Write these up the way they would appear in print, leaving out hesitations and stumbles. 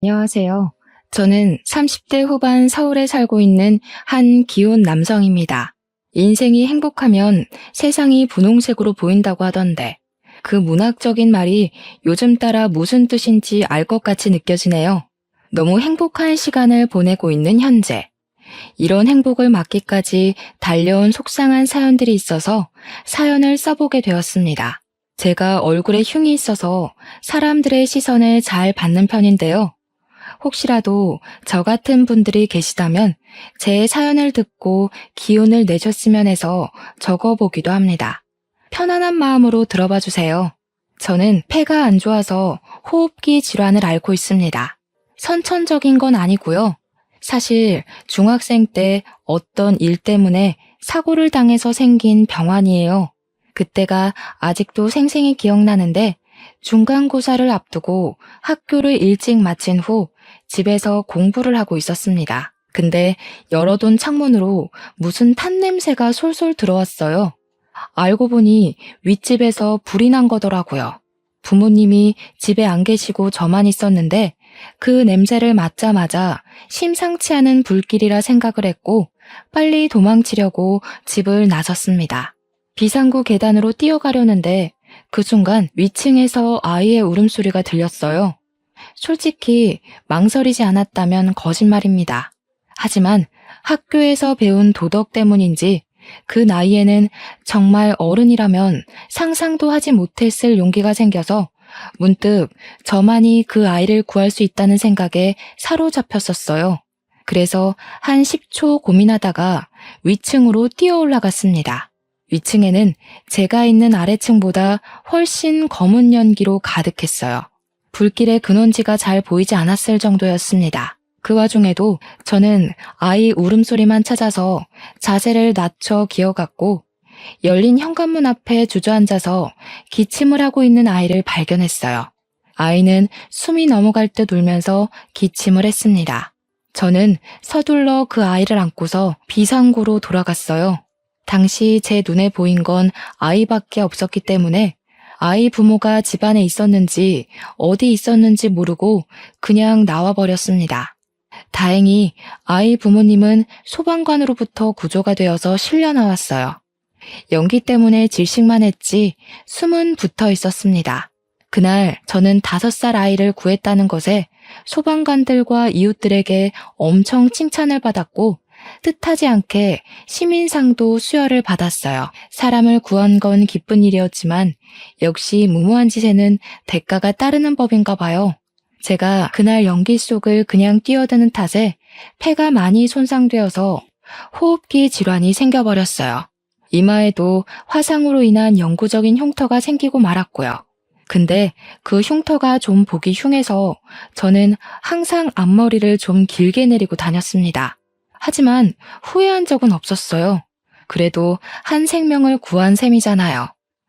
안녕하세요. 저는 30대 후반 서울에 살고 있는 한 기혼 남성입니다. 인생이 행복하면 세상이 분홍색으로 보인다고 하던데, 그 문학적인 말이 요즘 따라 무슨 뜻인지 알 것 같이 느껴지네요. 너무 행복한 시간을 보내고 있는 현재. 이런 행복을 맞기까지 달려온 속상한 사연들이 있어서 사연을 써보게 되었습니다. 제가 얼굴에 흉이 있어서 사람들의 시선을 잘 받는 편인데요. 혹시라도 저 같은 분들이 계시다면 제 사연을 듣고 기운을 내셨으면 해서 적어보기도 합니다. 편안한 마음으로 들어봐 주세요. 저는 폐가 안 좋아서 호흡기 질환을 앓고 있습니다. 선천적인 건 아니고요. 사실 중학생 때 어떤 일 때문에 사고를 당해서 생긴 병환이에요. 그때가 아직도 생생히 기억나는데 중간고사를 앞두고 학교를 일찍 마친 후 집에서 공부를 하고 있었습니다. 근데 열어둔 창문으로 무슨 탄 냄새가 솔솔 들어왔어요. 알고 보니 윗집에서 불이 난 거더라고요. 부모님이 집에 안 계시고 저만 있었는데 그 냄새를 맡자마자 심상치 않은 불길이라 생각을 했고 빨리 도망치려고 집을 나섰습니다. 비상구 계단으로 뛰어가려는데 그 순간 위층에서 아이의 울음소리가 들렸어요. 솔직히 망설이지 않았다면 거짓말입니다. 하지만 학교에서 배운 도덕 때문인지 그 나이에는 정말 어른이라면 상상도 하지 못했을 용기가 생겨서 문득 저만이 그 아이를 구할 수 있다는 생각에 사로잡혔었어요. 그래서 한 10초 고민하다가 위층으로 뛰어 올라갔습니다. 위층에는 제가 있는 아래층보다 훨씬 검은 연기로 가득했어요. 불길의 근원지가 잘 보이지 않았을 정도였습니다. 그 와중에도 저는 아이 울음소리만 찾아서 자세를 낮춰 기어갔고 열린 현관문 앞에 주저앉아서 기침을 하고 있는 아이를 발견했어요. 아이는 숨이 넘어갈 듯 울면서 기침을 했습니다. 저는 서둘러 그 아이를 안고서 비상구로 돌아갔어요. 당시 제 눈에 보인 건 아이밖에 없었기 때문에 아이 부모가 집안에 있었는지 어디 있었는지 모르고 그냥 나와버렸습니다. 다행히 아이 부모님은 소방관으로부터 구조가 되어서 실려 나왔어요. 연기 때문에 질식만 했지 숨은 붙어 있었습니다. 그날 저는 5살 아이를 구했다는 것에 소방관들과 이웃들에게 엄청 칭찬을 받았고 뜻하지 않게 시민상도 수여를 받았어요. 사람을 구한 건 기쁜 일이었지만 역시 무모한 짓에는 대가가 따르는 법인가 봐요. 제가 그날 연기 속을 그냥 뛰어드는 탓에 폐가 많이 손상되어서 호흡기 질환이 생겨버렸어요. 이마에도 화상으로 인한 영구적인 흉터가 생기고 말았고요. 근데 그 흉터가 좀 보기 흉해서 저는 항상 앞머리를 좀 길게 내리고 다녔습니다. 하지만 후회한 적은 없었어요. 그래도 한 생명을 구한 셈이잖아요.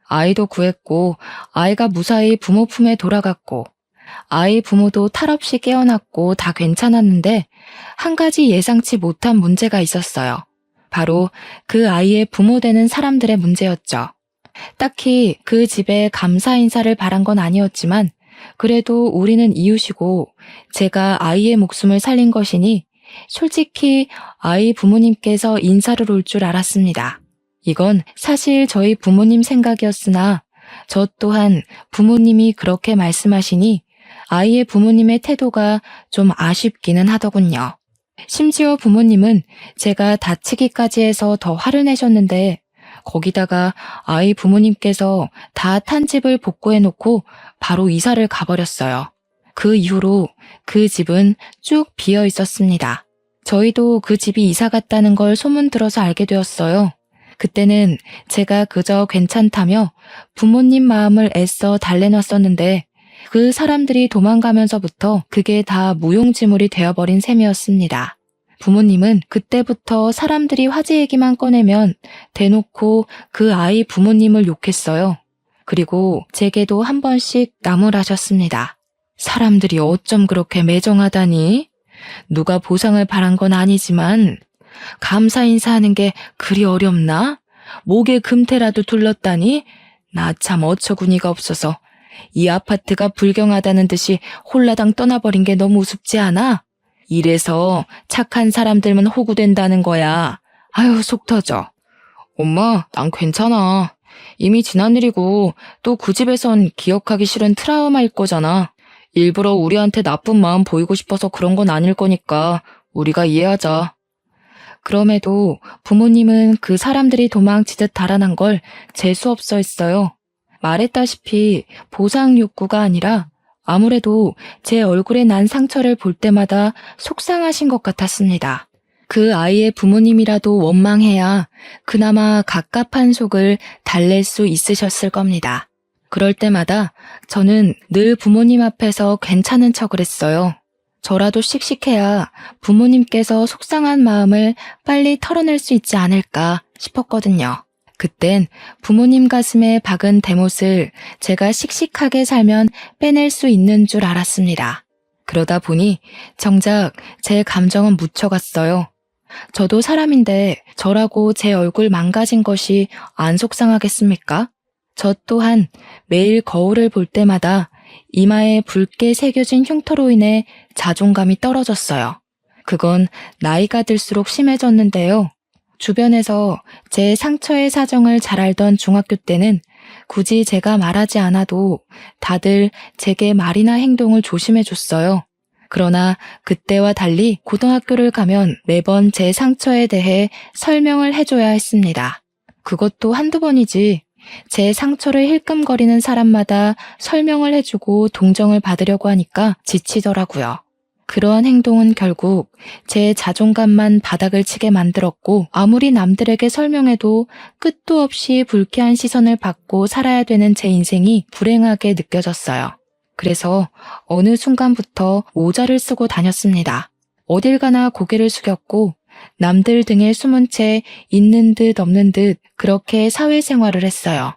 아이도 구했고 아이가 무사히 부모 품에 돌아갔고 아이 부모도 탈없이 깨어났고 다 괜찮았는데 한 가지 예상치 못한 문제가 있었어요. 바로 그 아이의 부모 되는 사람들의 문제였죠. 딱히 그 집에 감사 인사를 바란 건 아니었지만 그래도 우리는 이웃이고 제가 아이의 목숨을 살린 것이니 솔직히 아이 부모님께서 인사를 올 줄 알았습니다. 이건 사실 저희 부모님 생각이었으나 저 또한 부모님이 그렇게 말씀하시니 아이의 부모님의 태도가 좀 아쉽기는 하더군요. 심지어 부모님은 제가 다치기까지 해서 더 화를 내셨는데 거기다가 아이 부모님께서 다 탄 집을 복구해놓고 바로 이사를 가버렸어요. 그 이후로 그 집은 쭉 비어 있었습니다. 저희도 그 집이 이사 갔다는 걸 소문 들어서 알게 되었어요. 그때는 제가 그저 괜찮다며 부모님 마음을 애써 달래놨었는데 그 사람들이 도망가면서부터 그게 다 무용지물이 되어버린 셈이었습니다. 부모님은 그때부터 사람들이 화제 얘기만 꺼내면 대놓고 그 아이 부모님을 욕했어요. 그리고 제게도 한 번씩 나무라셨습니다. 사람들이 어쩜 그렇게 매정하다니? 누가 보상을 바란 건 아니지만 감사 인사하는 게 그리 어렵나? 목에 금태라도 둘렀다니? 나 참 어처구니가 없어서 이 아파트가 불경하다는 듯이 홀라당 떠나버린 게 너무 우습지 않아? 이래서 착한 사람들만 호구된다는 거야. 아유, 속 터져. 엄마, 난 괜찮아. 이미 지난 일이고 또 그 집에선 기억하기 싫은 트라우마일 거잖아. 일부러 우리한테 나쁜 마음 보이고 싶어서 그런 건 아닐 거니까 우리가 이해하자. 그럼에도 부모님은 그 사람들이 도망치듯 달아난 걸 재수없어 했어요. 말했다시피 보상 욕구가 아니라 아무래도 제 얼굴에 난 상처를 볼 때마다 속상하신 것 같았습니다. 그 아이의 부모님이라도 원망해야 그나마 갑갑한 속을 달랠 수 있으셨을 겁니다. 그럴 때마다 저는 늘 부모님 앞에서 괜찮은 척을 했어요. 저라도 씩씩해야 부모님께서 속상한 마음을 빨리 털어낼 수 있지 않을까 싶었거든요. 그땐 부모님 가슴에 박은 대못을 제가 씩씩하게 살면 빼낼 수 있는 줄 알았습니다. 그러다 보니 정작 제 감정은 묻혀갔어요. 저도 사람인데 저라고 제 얼굴 망가진 것이 안 속상하겠습니까? 저 또한 매일 거울을 볼 때마다 이마에 붉게 새겨진 흉터로 인해 자존감이 떨어졌어요. 그건 나이가 들수록 심해졌는데요. 주변에서 제 상처의 사정을 잘 알던 중학교 때는 굳이 제가 말하지 않아도 다들 제게 말이나 행동을 조심해줬어요. 그러나 그때와 달리 고등학교를 가면 매번 제 상처에 대해 설명을 해줘야 했습니다. 그것도 한두 번이지. 제 상처를 힐끔거리는 사람마다 설명을 해주고 동정을 받으려고 하니까 지치더라고요. 그러한 행동은 결국 제 자존감만 바닥을 치게 만들었고 아무리 남들에게 설명해도 끝도 없이 불쾌한 시선을 받고 살아야 되는 제 인생이 불행하게 느껴졌어요. 그래서 어느 순간부터 모자를 쓰고 다녔습니다. 어딜 가나 고개를 숙였고 남들 등에 숨은 채 있는 듯 없는 듯 그렇게 사회생활을 했어요.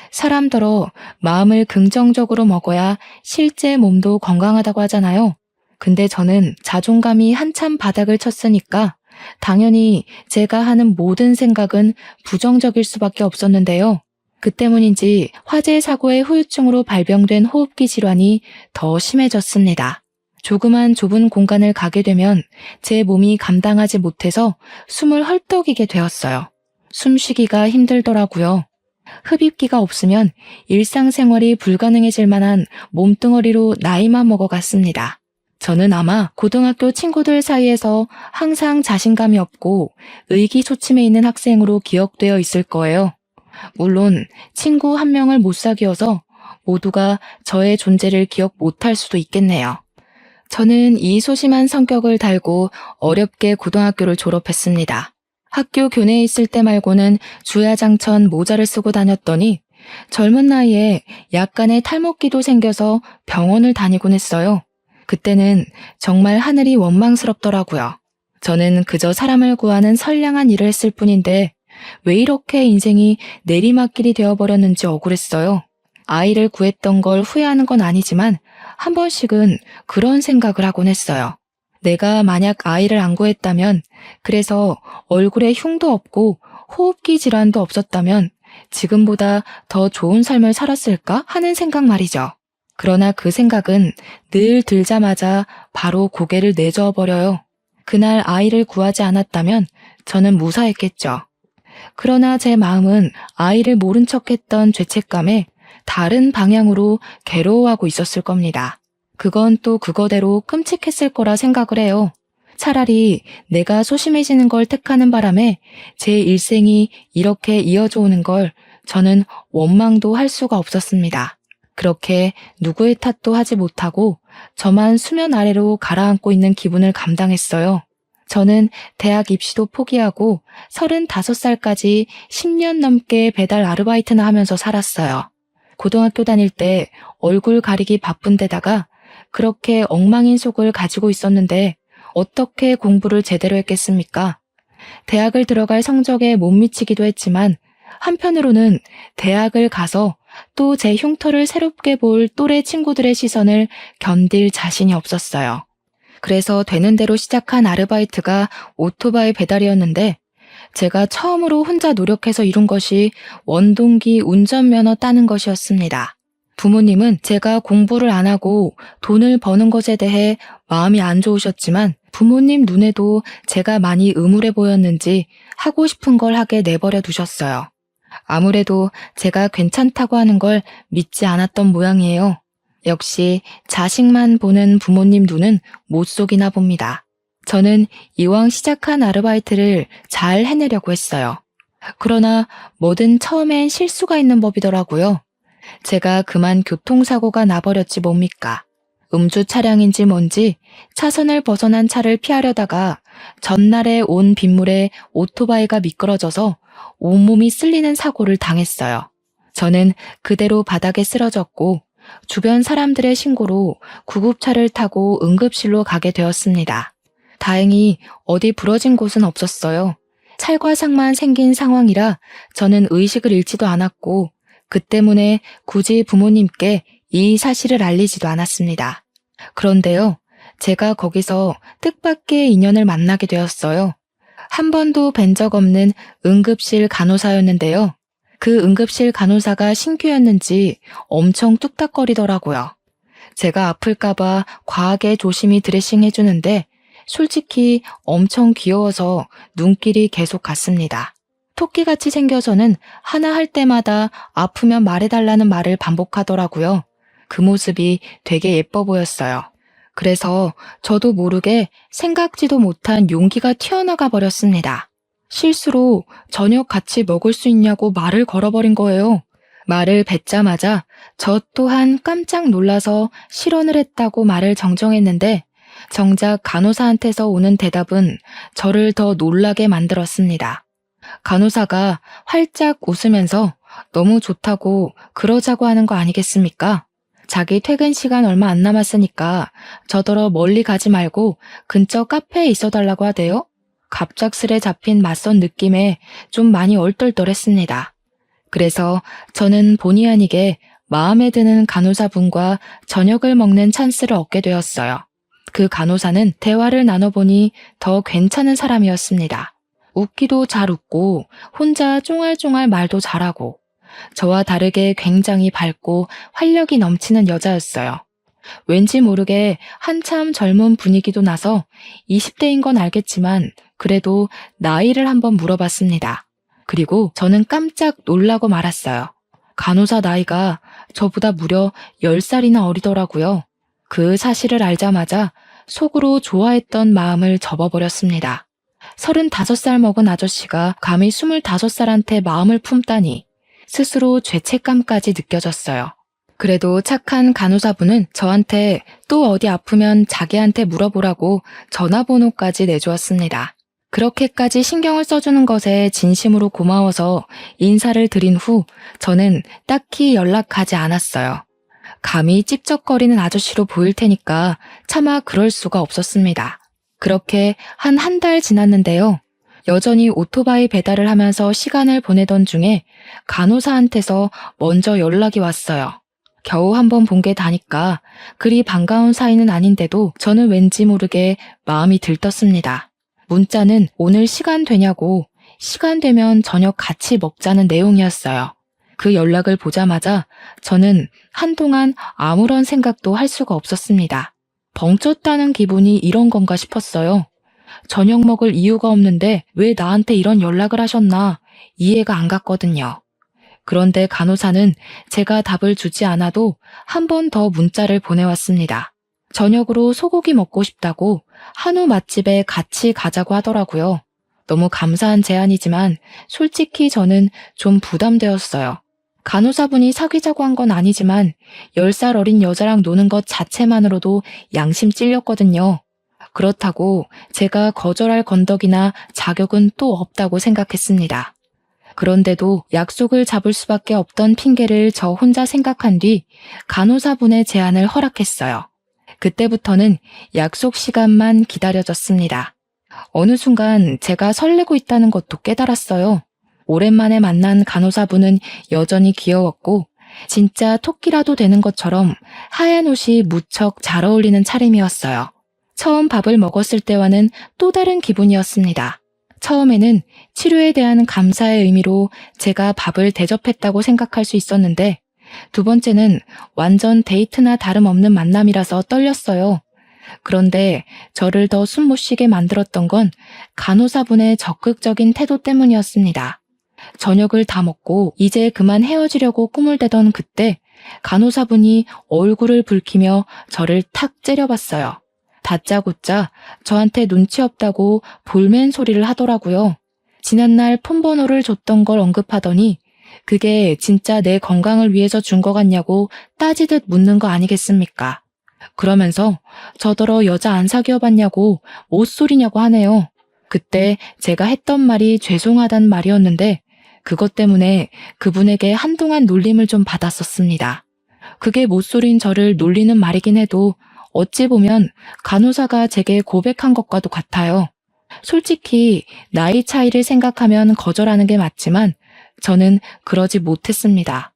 사람더러 마음을 긍정적으로 먹어야 실제 몸도 건강하다고 하잖아요. 근데 저는 자존감이 한참 바닥을 쳤으니까 당연히 제가 하는 모든 생각은 부정적일 수밖에 없었는데요. 그 때문인지 화재 사고의 후유증으로 발병된 호흡기 질환이 더 심해졌습니다. 조그만 좁은 공간을 가게 되면 제 몸이 감당하지 못해서 숨을 헐떡이게 되었어요. 숨쉬기가 힘들더라고요. 흡입기가 없으면 일상생활이 불가능해질 만한 몸뚱어리로 나이만 먹어갔습니다. 저는 아마 고등학교 친구들 사이에서 항상 자신감이 없고 의기소침해 있는 학생으로 기억되어 있을 거예요. 물론 친구 한 명을 못 사귀어서 모두가 저의 존재를 기억 못할 수도 있겠네요. 저는 이 소심한 성격을 달고 어렵게 고등학교를 졸업했습니다. 학교 교내에 있을 때 말고는 주야장천 모자를 쓰고 다녔더니 젊은 나이에 약간의 탈모기도 생겨서 병원을 다니곤 했어요. 그때는 정말 하늘이 원망스럽더라고요. 저는 그저 사람을 구하는 선량한 일을 했을 뿐인데 왜 이렇게 인생이 내리막길이 되어버렸는지 억울했어요. 아이를 구했던 걸 후회하는 건 아니지만 한 번씩은 그런 생각을 하곤 했어요. 내가 만약 아이를 안 구했다면, 그래서 얼굴에 흉도 없고 호흡기 질환도 없었다면 지금보다 더 좋은 삶을 살았을까 하는 생각 말이죠. 그러나 그 생각은 늘 들자마자 바로 고개를 내저어버려요. 그날 아이를 구하지 않았다면 저는 무사했겠죠. 그러나 제 마음은 아이를 모른 척했던 죄책감에 다른 방향으로 괴로워하고 있었을 겁니다. 그건 또 그거대로 끔찍했을 거라 생각을 해요. 차라리 내가 소심해지는 걸 택하는 바람에 제 일생이 이렇게 이어져 오는 걸 저는 원망도 할 수가 없었습니다. 그렇게 누구의 탓도 하지 못하고 저만 수면 아래로 가라앉고 있는 기분을 감당했어요. 저는 대학 입시도 포기하고 35살까지 10년 넘게 배달 아르바이트나 하면서 살았어요. 고등학교 다닐 때 얼굴 가리기 바쁜 데다가 그렇게 엉망인 속을 가지고 있었는데 어떻게 공부를 제대로 했겠습니까? 대학을 들어갈 성적에 못 미치기도 했지만 한편으로는 대학을 가서 또 제 흉터를 새롭게 볼 또래 친구들의 시선을 견딜 자신이 없었어요. 그래서 되는 대로 시작한 아르바이트가 오토바이 배달이었는데 제가 처음으로 혼자 노력해서 이룬 것이 원동기 운전면허 따는 것이었습니다. 부모님은 제가 공부를 안 하고 돈을 버는 것에 대해 마음이 안 좋으셨지만 부모님 눈에도 제가 많이 음울해 보였는지 하고 싶은 걸 하게 내버려 두셨어요. 아무래도 제가 괜찮다고 하는 걸 믿지 않았던 모양이에요. 역시 자식만 보는 부모님 눈은 못 속이나 봅니다. 저는 이왕 시작한 아르바이트를 잘 해내려고 했어요. 그러나 뭐든 처음엔 실수가 있는 법이더라고요. 제가 그만 교통사고가 나버렸지 뭡니까. 음주 차량인지 뭔지 차선을 벗어난 차를 피하려다가 전날에 온 빗물에 오토바이가 미끄러져서 온몸이 쓸리는 사고를 당했어요. 저는 그대로 바닥에 쓰러졌고 주변 사람들의 신고로 구급차를 타고 응급실로 가게 되었습니다. 다행히 어디 부러진 곳은 없었어요. 찰과상만 생긴 상황이라 저는 의식을 잃지도 않았고 그 때문에 굳이 부모님께 이 사실을 알리지도 않았습니다. 그런데요, 제가 거기서 뜻밖의 인연을 만나게 되었어요. 한 번도 뵌 적 없는 응급실 간호사였는데요. 그 응급실 간호사가 신규였는지 엄청 뚝딱거리더라고요. 제가 아플까봐 과하게 조심히 드레싱 해주는데 솔직히 엄청 귀여워서 눈길이 계속 갔습니다. 토끼같이 생겨서는 하나 할 때마다 아프면 말해달라는 말을 반복하더라고요. 그 모습이 되게 예뻐 보였어요. 그래서 저도 모르게 생각지도 못한 용기가 튀어나가 버렸습니다. 실수로 저녁 같이 먹을 수 있냐고 말을 걸어버린 거예요. 말을 뱉자마자 저 또한 깜짝 놀라서 실언을 했다고 말을 정정했는데 정작 간호사한테서 오는 대답은 저를 더 놀라게 만들었습니다. 간호사가 활짝 웃으면서 너무 좋다고 그러자고 하는 거 아니겠습니까? 자기 퇴근 시간 얼마 안 남았으니까 저더러 멀리 가지 말고 근처 카페에 있어달라고 하대요. 갑작스레 잡힌 맞선 느낌에 좀 많이 얼떨떨했습니다. 그래서 저는 본의 아니게 마음에 드는 간호사분과 저녁을 먹는 찬스를 얻게 되었어요. 그 간호사는 대화를 나눠보니 더 괜찮은 사람이었습니다. 웃기도 잘 웃고 혼자 쫑알쫑알 말도 잘하고 저와 다르게 굉장히 밝고 활력이 넘치는 여자였어요. 왠지 모르게 한참 젊은 분위기도 나서 20대인 건 알겠지만 그래도 나이를 한번 물어봤습니다. 그리고 저는 깜짝 놀라고 말았어요. 간호사 나이가 저보다 무려 10살이나 어리더라고요. 그 사실을 알자마자 속으로 좋아했던 마음을 접어버렸습니다. 35살 먹은 아저씨가 감히 25살한테 마음을 품다니 스스로 죄책감까지 느껴졌어요. 그래도 착한 간호사분은 저한테 또 어디 아프면 자기한테 물어보라고 전화번호까지 내주었습니다. 그렇게까지 신경을 써주는 것에 진심으로 고마워서 인사를 드린 후 저는 딱히 연락하지 않았어요. 감히 찝쩍거리는 아저씨로 보일 테니까 차마 그럴 수가 없었습니다. 그렇게 한 달 지났는데요. 여전히 오토바이 배달을 하면서 시간을 보내던 중에 간호사한테서 먼저 연락이 왔어요. 겨우 한 번 본 게 다니까 그리 반가운 사이는 아닌데도 저는 왠지 모르게 마음이 들떴습니다. 문자는 오늘 시간 되냐고 시간 되면 저녁 같이 먹자는 내용이었어요. 그 연락을 보자마자 저는 한동안 아무런 생각도 할 수가 없었습니다. 벙쪘다는 기분이 이런 건가 싶었어요. 저녁 먹을 이유가 없는데 왜 나한테 이런 연락을 하셨나 이해가 안 갔거든요. 그런데 간호사는 제가 답을 주지 않아도 한 번 더 문자를 보내왔습니다. 저녁으로 소고기 먹고 싶다고 한우 맛집에 같이 가자고 하더라고요. 너무 감사한 제안이지만 솔직히 저는 좀 부담되었어요. 간호사분이 사귀자고 한 건 아니지만 10살 어린 여자랑 노는 것 자체만으로도 양심 찔렸거든요. 그렇다고 제가 거절할 건덕이나 자격은 또 없다고 생각했습니다. 그런데도 약속을 잡을 수밖에 없던 핑계를 저 혼자 생각한 뒤 간호사분의 제안을 허락했어요. 그때부터는 약속 시간만 기다려졌습니다. 어느 순간 제가 설레고 있다는 것도 깨달았어요. 오랜만에 만난 간호사분은 여전히 귀여웠고 진짜 토끼라도 되는 것처럼 하얀 옷이 무척 잘 어울리는 차림이었어요. 처음 밥을 먹었을 때와는 또 다른 기분이었습니다. 처음에는 치료에 대한 감사의 의미로 제가 밥을 대접했다고 생각할 수 있었는데 두 번째는 완전 데이트나 다름없는 만남이라서 떨렸어요. 그런데 저를 더 숨 못 쉬게 만들었던 건 간호사분의 적극적인 태도 때문이었습니다. 저녁을 다 먹고 이제 그만 헤어지려고 꿈을 대던 그때 간호사분이 얼굴을 붉히며 저를 탁 째려봤어요. 다짜고짜 저한테 눈치 없다고 볼멘 소리를 하더라고요. 지난날 폰번호를 줬던 걸 언급하더니 그게 진짜 내 건강을 위해서 준 거 같냐고 따지듯 묻는 거 아니겠습니까? 그러면서 저더러 여자 안 사귀어 봤냐고 못소리냐고 하네요. 그때 제가 했던 말이 죄송하단 말이었는데 그것 때문에 그분에게 한동안 놀림을 좀 받았었습니다. 그게 못소린 저를 놀리는 말이긴 해도 어찌 보면 간호사가 제게 고백한 것과도 같아요. 솔직히 나이 차이를 생각하면 거절하는 게 맞지만 저는 그러지 못했습니다.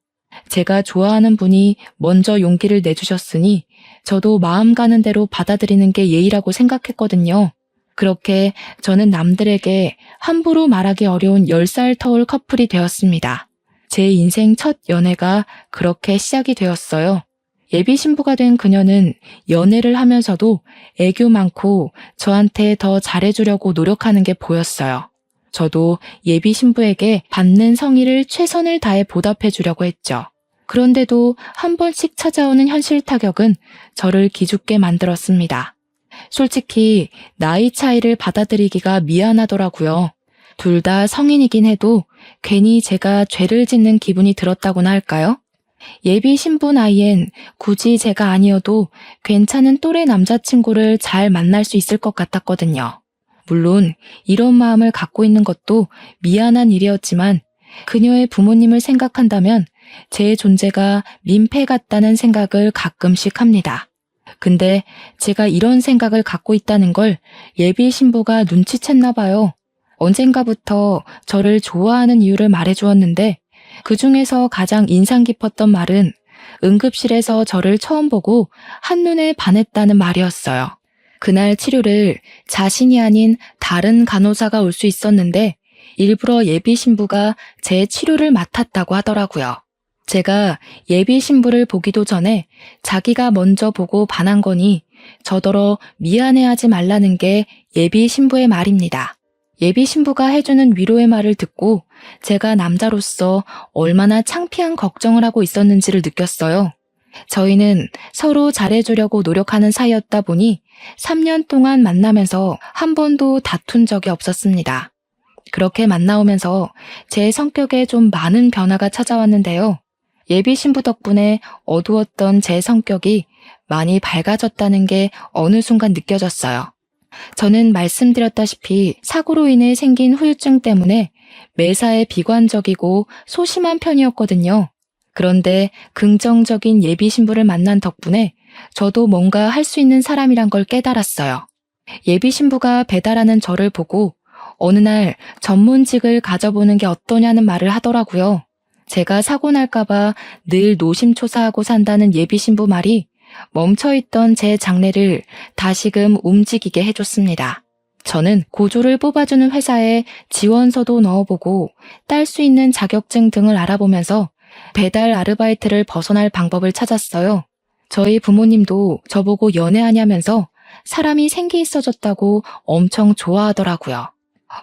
제가 좋아하는 분이 먼저 용기를 내주셨으니 저도 마음 가는 대로 받아들이는 게 예의라고 생각했거든요. 그렇게 저는 남들에게 함부로 말하기 어려운 10살 터울 커플이 되었습니다. 제 인생 첫 연애가 그렇게 시작이 되었어요. 예비 신부가 된 그녀는 연애를 하면서도 애교 많고 저한테 더 잘해주려고 노력하는 게 보였어요. 저도 예비 신부에게 받는 성의를 최선을 다해 보답해 주려고 했죠. 그런데도 한 번씩 찾아오는 현실 타격은 저를 기죽게 만들었습니다. 솔직히 나이 차이를 받아들이기가 미안하더라고요. 둘 다 성인이긴 해도 괜히 제가 죄를 짓는 기분이 들었다고나 할까요? 예비 신부 나이엔 굳이 제가 아니어도 괜찮은 또래 남자친구를 잘 만날 수 있을 것 같았거든요. 물론 이런 마음을 갖고 있는 것도 미안한 일이었지만 그녀의 부모님을 생각한다면 제 존재가 민폐 같다는 생각을 가끔씩 합니다. 근데 제가 이런 생각을 갖고 있다는 걸 예비 신부가 눈치챘나 봐요. 언젠가부터 저를 좋아하는 이유를 말해주었는데 그 중에서 가장 인상 깊었던 말은 응급실에서 저를 처음 보고 한눈에 반했다는 말이었어요. 그날 치료를 자신이 아닌 다른 간호사가 올 수 있었는데 일부러 예비 신부가 제 치료를 맡았다고 하더라고요. 제가 예비 신부를 보기도 전에 자기가 먼저 보고 반한 거니 저더러 미안해하지 말라는 게 예비 신부의 말입니다. 예비 신부가 해주는 위로의 말을 듣고 제가 남자로서 얼마나 창피한 걱정을 하고 있었는지를 느꼈어요. 저희는 서로 잘해주려고 노력하는 사이였다 보니 3년 동안 만나면서 한 번도 다툰 적이 없었습니다. 그렇게 만나오면서 제 성격에 좀 많은 변화가 찾아왔는데요. 예비 신부 덕분에 어두웠던 제 성격이 많이 밝아졌다는 게 어느 순간 느껴졌어요. 저는 말씀드렸다시피 사고로 인해 생긴 후유증 때문에 매사에 비관적이고 소심한 편이었거든요. 그런데 긍정적인 예비 신부를 만난 덕분에 저도 뭔가 할 수 있는 사람이란 걸 깨달았어요. 예비 신부가 배달하는 저를 보고 어느 날 전문직을 가져보는 게 어떠냐는 말을 하더라고요. 제가 사고 날까봐 늘 노심초사하고 산다는 예비 신부 말이 멈춰있던 제 장래를 다시금 움직이게 해줬습니다. 저는 고졸을 뽑아주는 회사에 지원서도 넣어보고 딸 수 있는 자격증 등을 알아보면서 배달 아르바이트를 벗어날 방법을 찾았어요. 저희 부모님도 저보고 연애하냐면서 사람이 생기 있어졌다고 엄청 좋아하더라고요.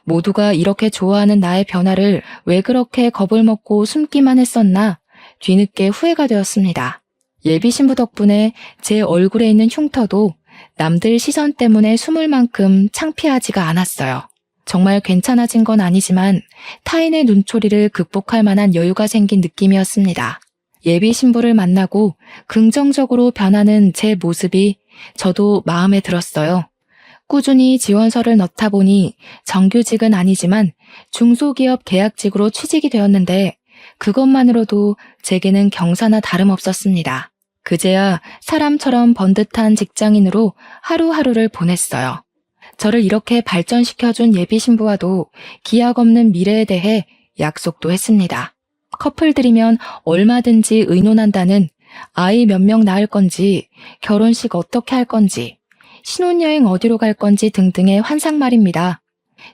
모두가 이렇게 좋아하는 나의 변화를 왜 그렇게 겁을 먹고 숨기만 했었나 뒤늦게 후회가 되었습니다. 예비 신부 덕분에 제 얼굴에 있는 흉터도 남들 시선 때문에 숨을 만큼 창피하지가 않았어요. 정말 괜찮아진 건 아니지만 타인의 눈초리를 극복할 만한 여유가 생긴 느낌이었습니다. 예비 신부를 만나고 긍정적으로 변하는 제 모습이 저도 마음에 들었어요. 꾸준히 지원서를 넣다 보니 정규직은 아니지만 중소기업 계약직으로 취직이 되었는데 그것만으로도 제게는 경사나 다름없었습니다. 그제야 사람처럼 번듯한 직장인으로 하루하루를 보냈어요. 저를 이렇게 발전시켜준 예비 신부와도 기약 없는 미래에 대해 약속도 했습니다. 커플들이면 얼마든지 의논한다는 아이 몇 명 낳을 건지, 결혼식 어떻게 할 건지, 신혼여행 어디로 갈 건지 등등의 환상 말입니다.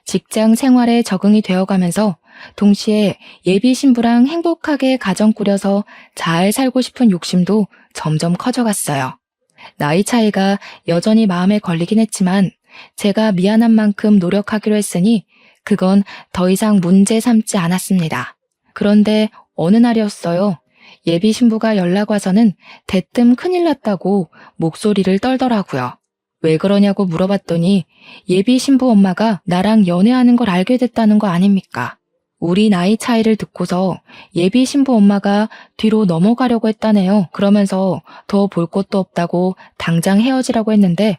직장 생활에 적응이 되어가면서 동시에 예비 신부랑 행복하게 가정 꾸려서 잘 살고 싶은 욕심도 점점 커져갔어요. 나이 차이가 여전히 마음에 걸리긴 했지만 제가 미안한 만큼 노력하기로 했으니 그건 더 이상 문제 삼지 않았습니다. 그런데 어느 날이었어요. 예비 신부가 연락 와서는 대뜸 큰일 났다고 목소리를 떨더라고요. 왜 그러냐고 물어봤더니 예비 신부 엄마가 나랑 연애하는 걸 알게 됐다는 거 아닙니까? 우리 나이 차이를 듣고서 예비 신부 엄마가 뒤로 넘어가려고 했다네요. 그러면서 더 볼 것도 없다고 당장 헤어지라고 했는데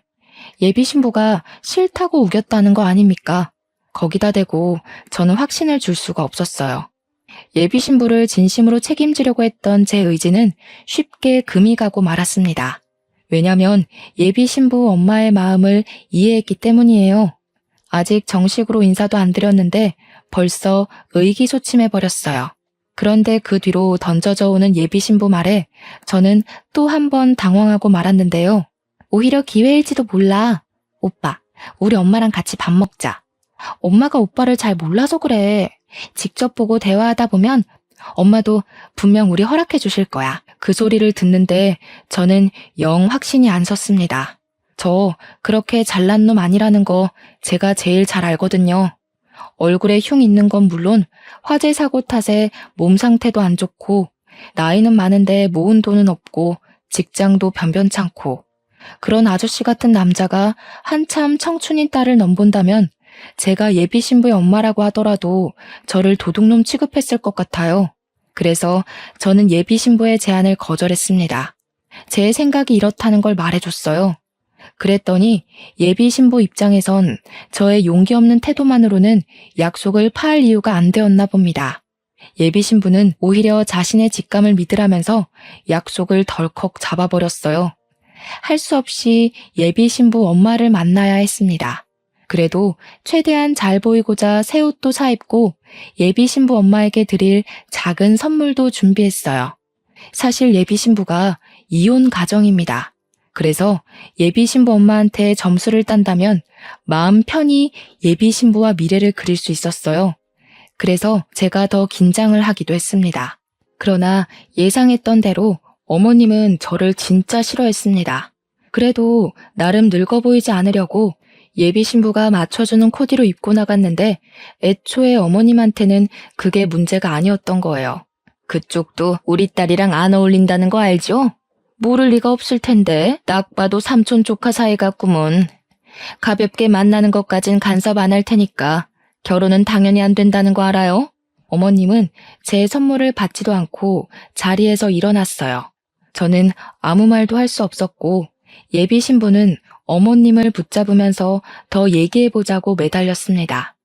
예비 신부가 싫다고 우겼다는 거 아닙니까? 거기다 대고 저는 확신을 줄 수가 없었어요. 예비 신부를 진심으로 책임지려고 했던 제 의지는 쉽게 금이 가고 말았습니다. 왜냐면 예비 신부 엄마의 마음을 이해했기 때문이에요. 아직 정식으로 인사도 안 드렸는데 벌써 의기소침해버렸어요. 그런데 그 뒤로 던져져 오는 예비 신부 말에 저는 또 한 번 당황하고 말았는데요. 오히려 기회일지도 몰라. 오빠, 우리 엄마랑 같이 밥 먹자. 엄마가 오빠를 잘 몰라서 그래. 직접 보고 대화하다 보면 엄마도 분명 우리 허락해 주실 거야. 그 소리를 듣는데 저는 영 확신이 안 섰습니다. 저 그렇게 잘난 놈 아니라는 거 제가 제일 잘 알거든요. 얼굴에 흉 있는 건 물론 화재 사고 탓에 몸 상태도 안 좋고 나이는 많은데 모은 돈은 없고 직장도 변변찮고 그런 아저씨 같은 남자가 한참 청춘인 딸을 넘본다면 제가 예비 신부의 엄마라고 하더라도 저를 도둑놈 취급했을 것 같아요. 그래서 저는 예비 신부의 제안을 거절했습니다. 제 생각이 이렇다는 걸 말해줬어요. 그랬더니 예비 신부 입장에선 저의 용기 없는 태도만으로는 약속을 파할 이유가 안 되었나 봅니다. 예비 신부는 오히려 자신의 직감을 믿으라면서 약속을 덜컥 잡아버렸어요. 할 수 없이 예비 신부 엄마를 만나야 했습니다. 그래도 최대한 잘 보이고자 새 옷도 사입고 예비 신부 엄마에게 드릴 작은 선물도 준비했어요. 사실 예비 신부가 이혼 가정입니다. 그래서 예비 신부 엄마한테 점수를 딴다면 마음 편히 예비 신부와 미래를 그릴 수 있었어요. 그래서 제가 더 긴장을 하기도 했습니다. 그러나 예상했던 대로 어머님은 저를 진짜 싫어했습니다. 그래도 나름 늙어 보이지 않으려고 예비 신부가 맞춰주는 코디로 입고 나갔는데 애초에 어머님한테는 그게 문제가 아니었던 거예요. 그쪽도 우리 딸이랑 안 어울린다는 거 알죠? 모를 리가 없을 텐데 딱 봐도 삼촌 조카 사이 같구먼. 가볍게 만나는 것까진 간섭 안 할 테니까 결혼은 당연히 안 된다는 거 알아요? 어머님은 제 선물을 받지도 않고 자리에서 일어났어요. 저는 아무 말도 할 수 없었고 예비 신부는 어머님을 붙잡으면서 더 얘기해보자고 매달렸습니다.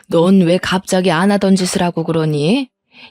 넌 왜 갑자기 안 하던 짓을 하고 그러니?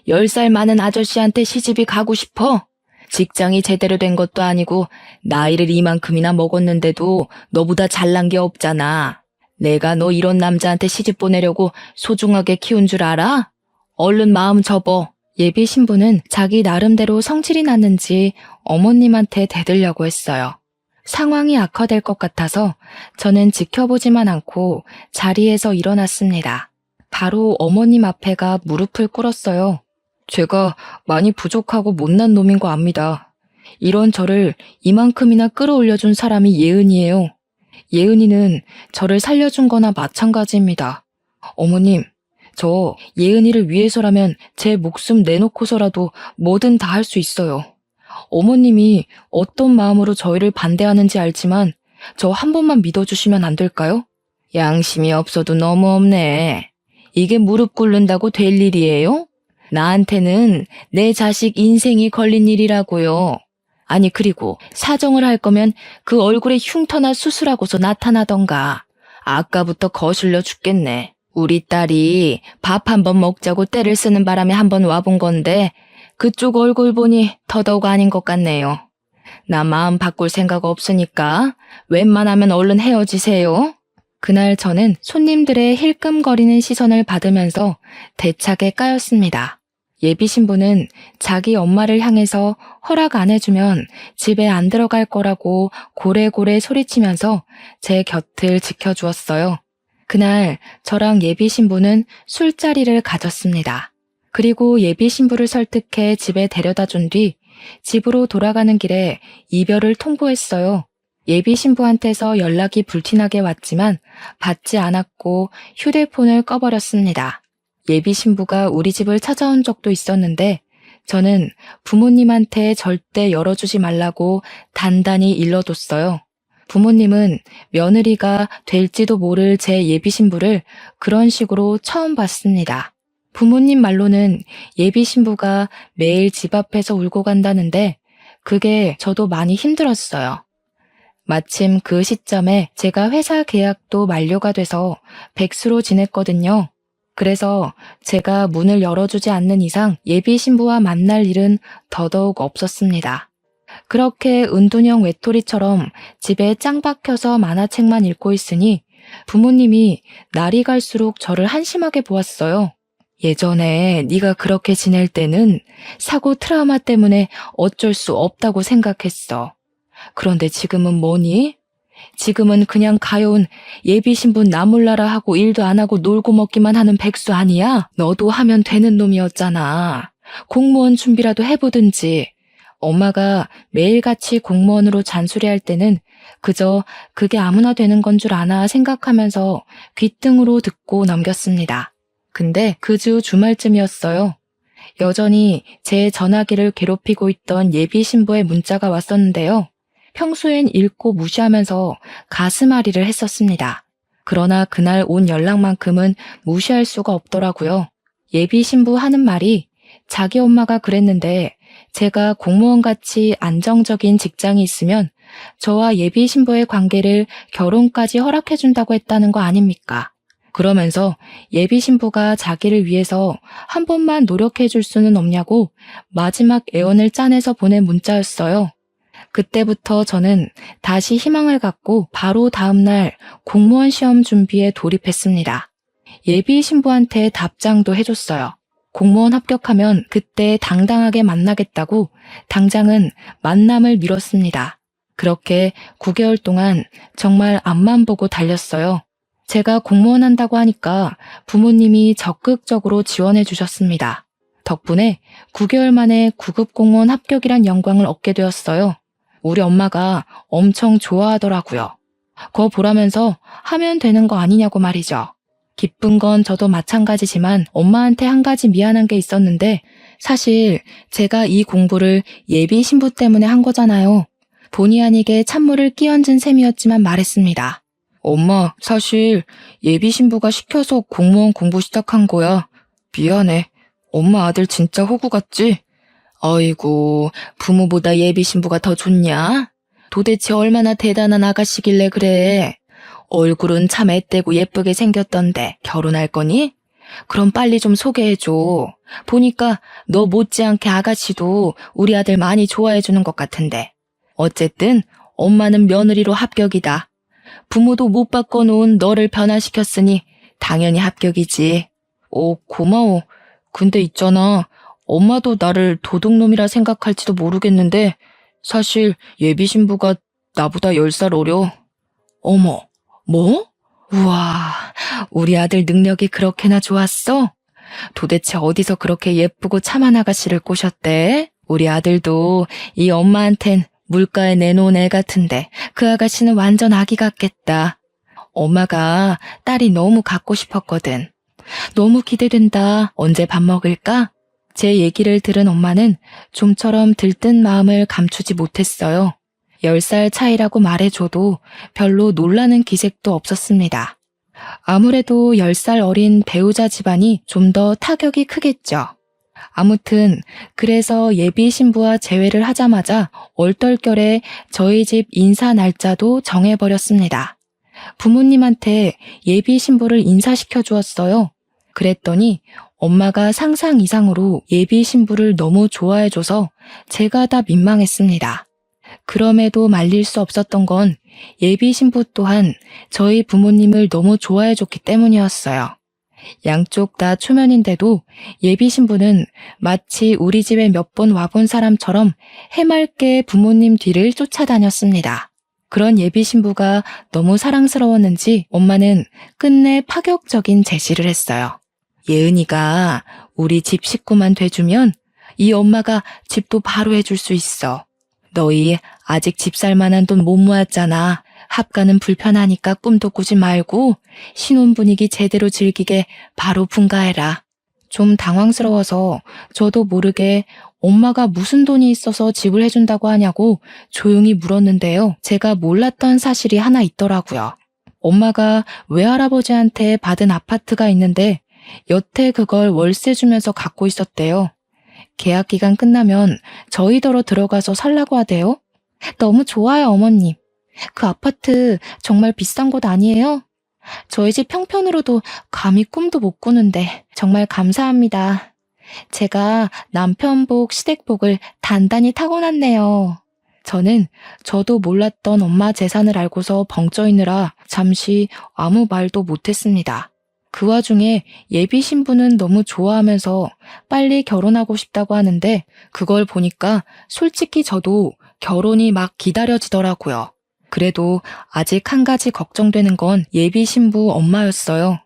10살 많은 아저씨한테 시집이 가고 싶어? 직장이 제대로 된 것도 아니고 나이를 이만큼이나 먹었는데도 너보다 잘난 게 없잖아. 내가 너 이런 남자한테 시집 보내려고 소중하게 키운 줄 알아? 얼른 마음 접어. 예비 신부는 자기 나름대로 성질이 났는지 어머님한테 대들려고 했어요. 상황이 악화될 것 같아서 저는 지켜보지만 않고 자리에서 일어났습니다. 바로 어머님 앞에가 무릎을 꿇었어요. 제가 많이 부족하고 못난 놈인 거 압니다. 이런 저를 이만큼이나 끌어올려준 사람이 예은이에요. 예은이는 저를 살려준 거나 마찬가지입니다. 어머님, 저 예은이를 위해서라면 제 목숨 내놓고서라도 뭐든 다 할 수 있어요. 어머님이 어떤 마음으로 저희를 반대하는지 알지만 저 한 번만 믿어주시면 안 될까요? 양심이 없어도 너무 없네. 이게 무릎 꿇는다고 될 일이에요? 나한테는 내 자식 인생이 걸린 일이라고요. 아니 그리고 사정을 할 거면 그 얼굴에 흉터나 수술하고서 나타나던가. 아까부터 거슬려 죽겠네. 우리 딸이 밥 한 번 먹자고 떼를 쓰는 바람에 한 번 와본 건데 그쪽 얼굴 보니 더더욱 아닌 것 같네요. 나 마음 바꿀 생각 없으니까 웬만하면 얼른 헤어지세요. 그날 저는 손님들의 힐끔거리는 시선을 받으면서 대차게 까였습니다. 예비 신부는 자기 엄마를 향해서 허락 안 해주면 집에 안 들어갈 거라고 고래고래 소리치면서 제 곁을 지켜주었어요. 그날 저랑 예비 신부는 술자리를 가졌습니다. 그리고 예비 신부를 설득해 집에 데려다 준 뒤 집으로 돌아가는 길에 이별을 통보했어요. 예비 신부한테서 연락이 불티나게 왔지만 받지 않았고 휴대폰을 꺼버렸습니다. 예비 신부가 우리 집을 찾아온 적도 있었는데 저는 부모님한테 절대 열어주지 말라고 단단히 일러뒀어요. 부모님은 며느리가 될지도 모를 제 예비 신부를 그런 식으로 처음 봤습니다. 부모님 말로는 예비 신부가 매일 집 앞에서 울고 간다는데 그게 저도 많이 힘들었어요. 마침 그 시점에 제가 회사 계약도 만료가 돼서 백수로 지냈거든요. 그래서 제가 문을 열어주지 않는 이상 예비 신부와 만날 일은 더더욱 없었습니다. 그렇게 은둔형 외톨이처럼 집에 짱 박혀서 만화책만 읽고 있으니 부모님이 날이 갈수록 저를 한심하게 보았어요. 예전에 네가 그렇게 지낼 때는 사고 트라우마 때문에 어쩔 수 없다고 생각했어. 그런데 지금은 뭐니? 지금은 그냥 가여운 예비 신부 나 몰라라 하고 일도 안 하고 놀고 먹기만 하는 백수 아니야? 너도 하면 되는 놈이었잖아. 공무원 준비라도 해보든지. 엄마가 매일같이 공무원으로 잔소리할 때는 그저 그게 아무나 되는 건 줄 아나 생각하면서 귓등으로 듣고 넘겼습니다. 근데 그 주 주말쯤이었어요. 여전히 제 전화기를 괴롭히고 있던 예비 신부의 문자가 왔었는데요. 평소엔 읽고 무시하면서 가슴앓이를 했었습니다. 그러나 그날 온 연락만큼은 무시할 수가 없더라고요. 예비 신부 하는 말이 자기 엄마가 그랬는데 제가 공무원같이 안정적인 직장이 있으면 저와 예비 신부의 관계를 결혼까지 허락해준다고 했다는 거 아닙니까? 그러면서 예비 신부가 자기를 위해서 한 번만 노력해줄 수는 없냐고 마지막 애원을 짜내서 보낸 문자였어요. 그때부터 저는 다시 희망을 갖고 바로 다음날 공무원 시험 준비에 돌입했습니다. 예비 신부한테 답장도 해줬어요. 공무원 합격하면 그때 당당하게 만나겠다고 당장은 만남을 미뤘습니다. 그렇게 9개월 동안 정말 앞만 보고 달렸어요. 제가 공무원 한다고 하니까 부모님이 적극적으로 지원해 주셨습니다. 덕분에 9개월 만에 9급 공무원 합격이란 영광을 얻게 되었어요. 우리 엄마가 엄청 좋아하더라고요. 거 보라면서 하면 되는 거 아니냐고 말이죠. 기쁜 건 저도 마찬가지지만 엄마한테 한 가지 미안한 게 있었는데 사실 제가 이 공부를 예비 신부 때문에 한 거잖아요. 본의 아니게 찬물을 끼얹은 셈이었지만 말했습니다. 엄마, 사실 예비 신부가 시켜서 공무원 공부 시작한 거야. 미안해. 엄마 아들 진짜 호구 같지? 아이고, 부모보다 예비 신부가 더 좋냐? 도대체 얼마나 대단한 아가씨길래 그래? 얼굴은 참 앳되고 예쁘게 생겼던데 결혼할 거니? 그럼 빨리 좀 소개해줘. 보니까 너 못지않게 아가씨도 우리 아들 많이 좋아해주는 것 같은데. 어쨌든 엄마는 며느리로 합격이다. 부모도 못 바꿔놓은 너를 변화시켰으니 당연히 합격이지. 오, 고마워. 근데 있잖아. 엄마도 나를 도둑놈이라 생각할지도 모르겠는데 사실 예비 신부가 나보다 10살 어려. 어머, 뭐? 우와, 우리 아들 능력이 그렇게나 좋았어? 도대체 어디서 그렇게 예쁘고 참한 아가씨를 꼬셨대? 우리 아들도 이 엄마한텐 물가에 내놓은 애 같은데 그 아가씨는 완전 아기 같겠다. 엄마가 딸이 너무 갖고 싶었거든. 너무 기대된다. 언제 밥 먹을까? 제 얘기를 들은 엄마는 좀처럼 들뜬 마음을 감추지 못했어요. 10살 차이라고 말해줘도 별로 놀라는 기색도 없었습니다. 아무래도 10살 어린 배우자 집안이 좀 더 타격이 크겠죠. 아무튼 그래서 예비 신부와 재회를 하자마자 얼떨결에 저희 집 인사 날짜도 정해버렸습니다. 부모님한테 예비 신부를 인사시켜 주었어요. 그랬더니 엄마가 상상 이상으로 예비 신부를 너무 좋아해줘서 제가 다 민망했습니다. 그럼에도 말릴 수 없었던 건 예비 신부 또한 저희 부모님을 너무 좋아해줬기 때문이었어요. 양쪽 다 초면인데도 예비 신부는 마치 우리 집에 몇 번 와본 사람처럼 해맑게 부모님 뒤를 쫓아다녔습니다. 그런 예비 신부가 너무 사랑스러웠는지 엄마는 끝내 파격적인 제시를 했어요. 예은이가 우리 집 식구만 돼주면 이 엄마가 집도 바로 해줄 수 있어. 너희 아직 집 살 만한 돈 못 모았잖아. 합가는 불편하니까 꿈도 꾸지 말고 신혼 분위기 제대로 즐기게 바로 분가해라. 좀 당황스러워서 저도 모르게 엄마가 무슨 돈이 있어서 집을 해준다고 하냐고 조용히 물었는데요. 제가 몰랐던 사실이 하나 있더라고요. 엄마가 외할아버지한테 받은 아파트가 있는데 여태 그걸 월세 주면서 갖고 있었대요. 계약 기간 끝나면 저희더러 들어가서 살라고 하대요. 너무 좋아요, 어머님. 그 아파트 정말 비싼 곳 아니에요? 저희 집 평편으로도 감히 꿈도 못 꾸는데 정말 감사합니다. 제가 남편복, 시댁복을 단단히 타고났네요. 저는 저도 몰랐던 엄마 재산을 알고서 벙쪄있느라 잠시 아무 말도 못했습니다. 그 와중에 예비 신부는 너무 좋아하면서 빨리 결혼하고 싶다고 하는데 그걸 보니까 솔직히 저도 결혼이 막 기다려지더라고요. 그래도 아직 한 가지 걱정되는 건 예비 신부 엄마였어요.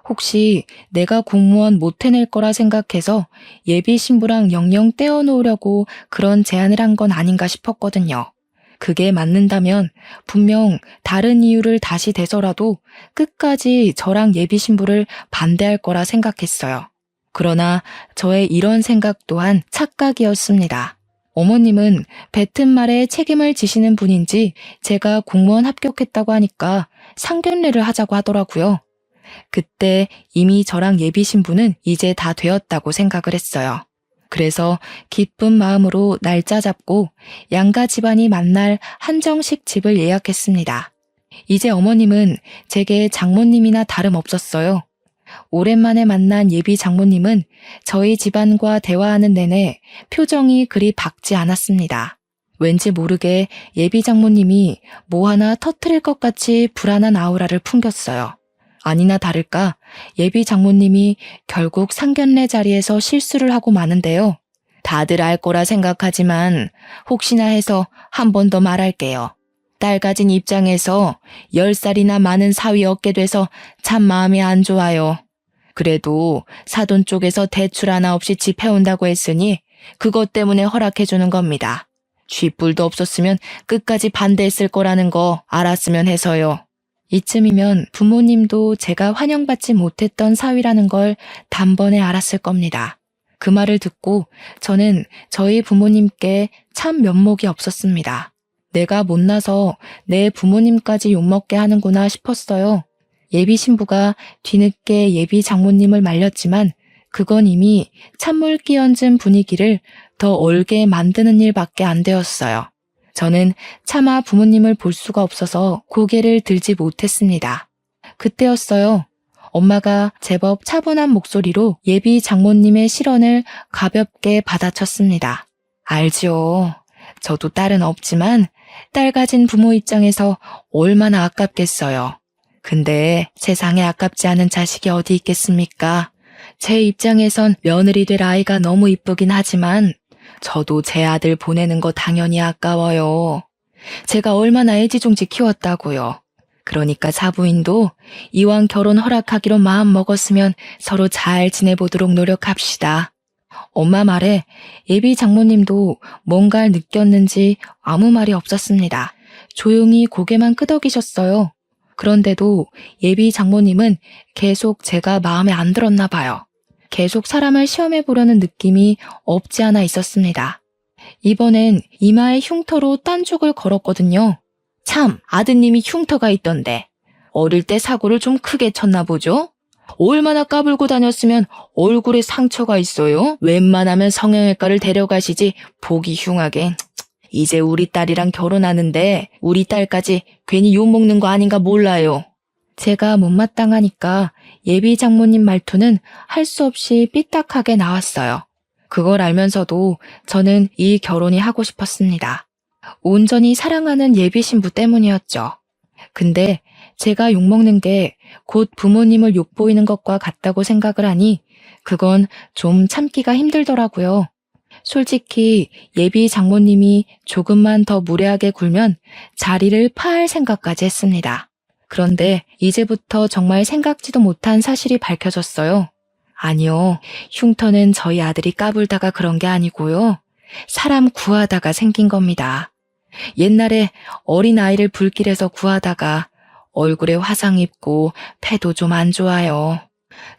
혹시 내가 공무원 못 해낼 거라 생각해서 예비 신부랑 영영 떼어놓으려고 그런 제안을 한 건 아닌가 싶었거든요. 그게 맞는다면 분명 다른 이유를 다시 대서라도 끝까지 저랑 예비 신부를 반대할 거라 생각했어요. 그러나 저의 이런 생각 또한 착각이었습니다. 어머님은 뱉은 말에 책임을 지시는 분인지 제가 공무원 합격했다고 하니까 상견례를 하자고 하더라고요. 그때 이미 저랑 예비 신부는 이제 다 되었다고 생각을 했어요. 그래서 기쁜 마음으로 날짜 잡고 양가 집안이 만날 한정식 집을 예약했습니다. 이제 어머님은 제게 장모님이나 다름없었어요. 오랜만에 만난 예비 장모님은 저희 집안과 대화하는 내내 표정이 그리 밝지 않았습니다. 왠지 모르게 예비 장모님이 뭐 하나 터뜨릴 것 같이 불안한 아우라를 풍겼어요. 아니나 다를까 예비 장모님이 결국 상견례 자리에서 실수를 하고 마는데요. 다들 알 거라 생각하지만 혹시나 해서 한 번 더 말할게요. 딸 가진 입장에서 10살이나 많은 사위 얻게 돼서 참 마음이 안 좋아요. 그래도 사돈 쪽에서 대출 하나 없이 집 해온다고 했으니 그것 때문에 허락해주는 겁니다. 쥐뿔도 없었으면 끝까지 반대했을 거라는 거 알았으면 해서요. 이쯤이면 부모님도 제가 환영받지 못했던 사위라는 걸 단번에 알았을 겁니다. 그 말을 듣고 저는 저희 부모님께 참 면목이 없었습니다. 내가 못나서 내 부모님까지 욕먹게 하는구나 싶었어요. 예비 신부가 뒤늦게 예비 장모님을 말렸지만 그건 이미 찬물 끼얹은 분위기를 더 얼게 만드는 일밖에 안 되었어요. 저는 차마 부모님을 볼 수가 없어서 고개를 들지 못했습니다. 그때였어요. 엄마가 제법 차분한 목소리로 예비 장모님의 실언을 가볍게 받아쳤습니다. 알죠. 저도 딸은 없지만 딸 가진 부모 입장에서 얼마나 아깝겠어요. 근데 세상에 아깝지 않은 자식이 어디 있겠습니까? 제 입장에선 며느리 될 아이가 너무 이쁘긴 하지만 저도 제 아들 보내는 거 당연히 아까워요. 제가 얼마나 애지중지 키웠다고요. 그러니까 사부인도 이왕 결혼 허락하기로 마음 먹었으면 서로 잘 지내보도록 노력합시다. 엄마 말에 예비 장모님도 뭔가를 느꼈는지 아무 말이 없었습니다. 조용히 고개만 끄덕이셨어요. 그런데도 예비 장모님은 계속 제가 마음에 안 들었나 봐요. 계속 사람을 시험해 보려는 느낌이 없지 않아 있었습니다. 이번엔 이마에 흉터로 딴죽을 걸었거든요. 참, 아드님이 흉터가 있던데 어릴 때 사고를 좀 크게 쳤나 보죠? 얼마나 까불고 다녔으면 얼굴에 상처가 있어요? 웬만하면 성형외과를 데려가시지 보기 흉하게. 이제 우리 딸이랑 결혼하는데 우리 딸까지 괜히 욕먹는 거 아닌가 몰라요. 제가 못마땅하니까 예비 장모님 말투는 할 수 없이 삐딱하게 나왔어요. 그걸 알면서도 저는 이 결혼이 하고 싶었습니다. 온전히 사랑하는 예비 신부 때문이었죠. 근데 제가 욕먹는 게 곧 부모님을 욕보이는 것과 같다고 생각을 하니 그건 좀 참기가 힘들더라고요. 솔직히 예비 장모님이 조금만 더 무례하게 굴면 자리를 파할 생각까지 했습니다. 그런데 이제부터 정말 생각지도 못한 사실이 밝혀졌어요. 아니요, 흉터는 저희 아들이 까불다가 그런 게 아니고요. 사람 구하다가 생긴 겁니다. 옛날에 어린아이를 불길에서 구하다가 얼굴에 화상 입고 패도 좀 안 좋아요.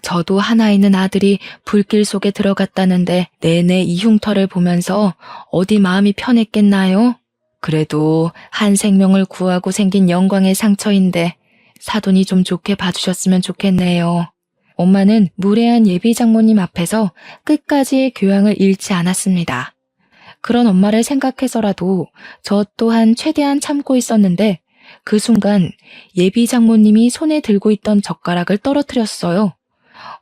저도 하나 있는 아들이 불길 속에 들어갔다는데 내내 이 흉터를 보면서 어디 마음이 편했겠나요? 그래도 한 생명을 구하고 생긴 영광의 상처인데 사돈이 좀 좋게 봐주셨으면 좋겠네요. 엄마는 무례한 예비 장모님 앞에서 끝까지 교양을 잃지 않았습니다. 그런 엄마를 생각해서라도 저 또한 최대한 참고 있었는데 그 순간 예비 장모님이 손에 들고 있던 젓가락을 떨어뜨렸어요.